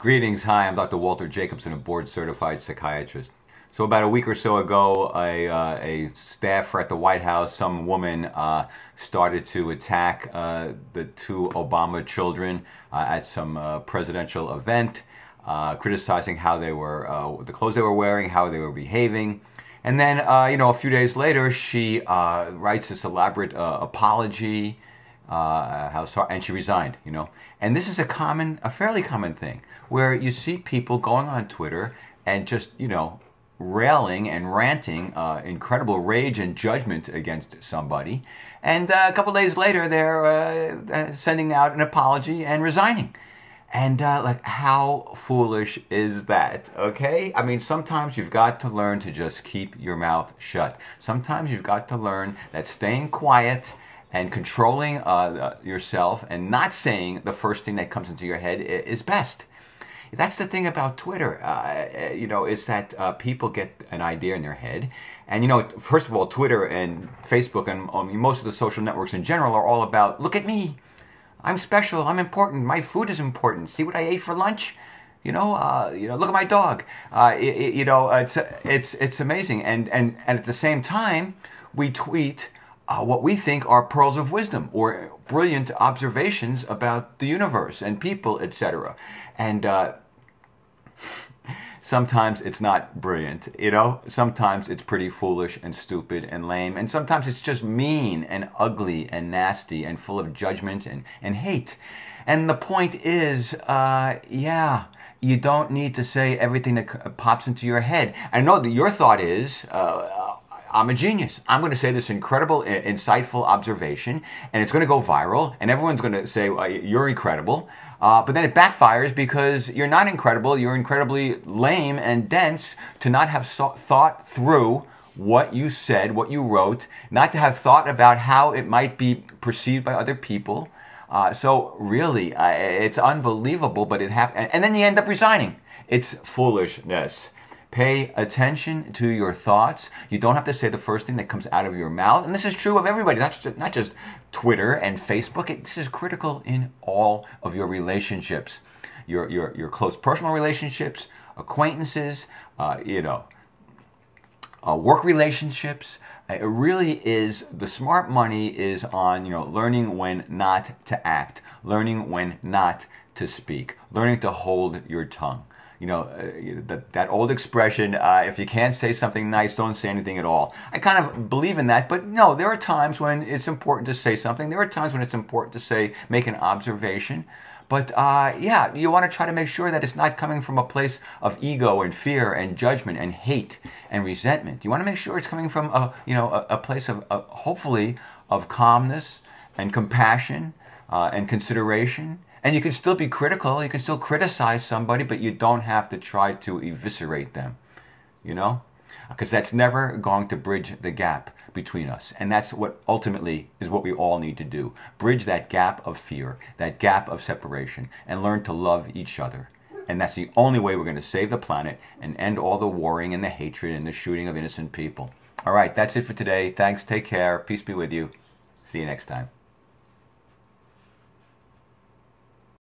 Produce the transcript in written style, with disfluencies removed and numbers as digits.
Greetings, hi, I'm Dr. Walter Jacobson, a board-certified psychiatrist. So about a week or so ago, a staffer at the White House, some woman, started to attack the two Obama children at some presidential event, criticizing how they were, the clothes they were wearing, how they were behaving. And then, a few days later, she writes this elaborate apology, and she resigned, And this is a fairly common thing, where you see people going on Twitter and just, railing and ranting incredible rage and judgment against somebody. And a couple days later, they're sending out an apology and resigning. And how foolish is that, okay? I mean, sometimes you've got to learn to just keep your mouth shut. Sometimes you've got to learn that staying quiet and controlling yourself and not saying the first thing that comes into your head is best. That's the thing about Twitter, is that people get an idea in their head. And, first of all, Twitter and Facebook and most of the social networks in general are all about, look at me. I'm special. I'm important. My food is important. See what I ate for lunch? Look at my dog. It's amazing. And at the same time, we tweet what we think are pearls of wisdom or brilliant observations about the universe and people, etc. And sometimes it's not brilliant, Sometimes it's pretty foolish and stupid and lame. And sometimes it's just mean and ugly and nasty and full of judgment and hate. And the point is, you don't need to say everything that pops into your head. I know that your thought is, I'm a genius. I'm going to say this incredible, insightful observation, and it's going to go viral, and everyone's going to say, you're incredible. But then it backfires because you're not incredible. You're incredibly lame and dense to not have thought through what you said, what you wrote, not to have thought about how it might be perceived by other people. So really, it's unbelievable, but it happened. And then you end up resigning. It's foolishness. Pay attention to your thoughts. You don't have to say the first thing that comes out of your mouth. And this is true of everybody, not just Twitter and Facebook. This is critical in all of your relationships, your close personal relationships, acquaintances, work relationships. It really is, the smart money is on, learning when not to act, learning when not to speak, learning to hold your tongue. That old expression, if you can't say something nice, don't say anything at all. I kind of believe in that, but no, there are times when it's important to say something. There are times when it's important to make an observation. But you want to try to make sure that it's not coming from a place of ego and fear and judgment and hate and resentment. You want to make sure it's coming from a place of hopefully of calmness and compassion and consideration. And you can still be critical, you can still criticize somebody, but you don't have to try to eviscerate them, Because that's never going to bridge the gap between us. And that's what ultimately is what we all need to do. Bridge that gap of fear, that gap of separation, and learn to love each other. And that's the only way we're going to save the planet and end all the warring and the hatred and the shooting of innocent people. All right, that's it for today. Thanks, take care, peace be with you. See you next time.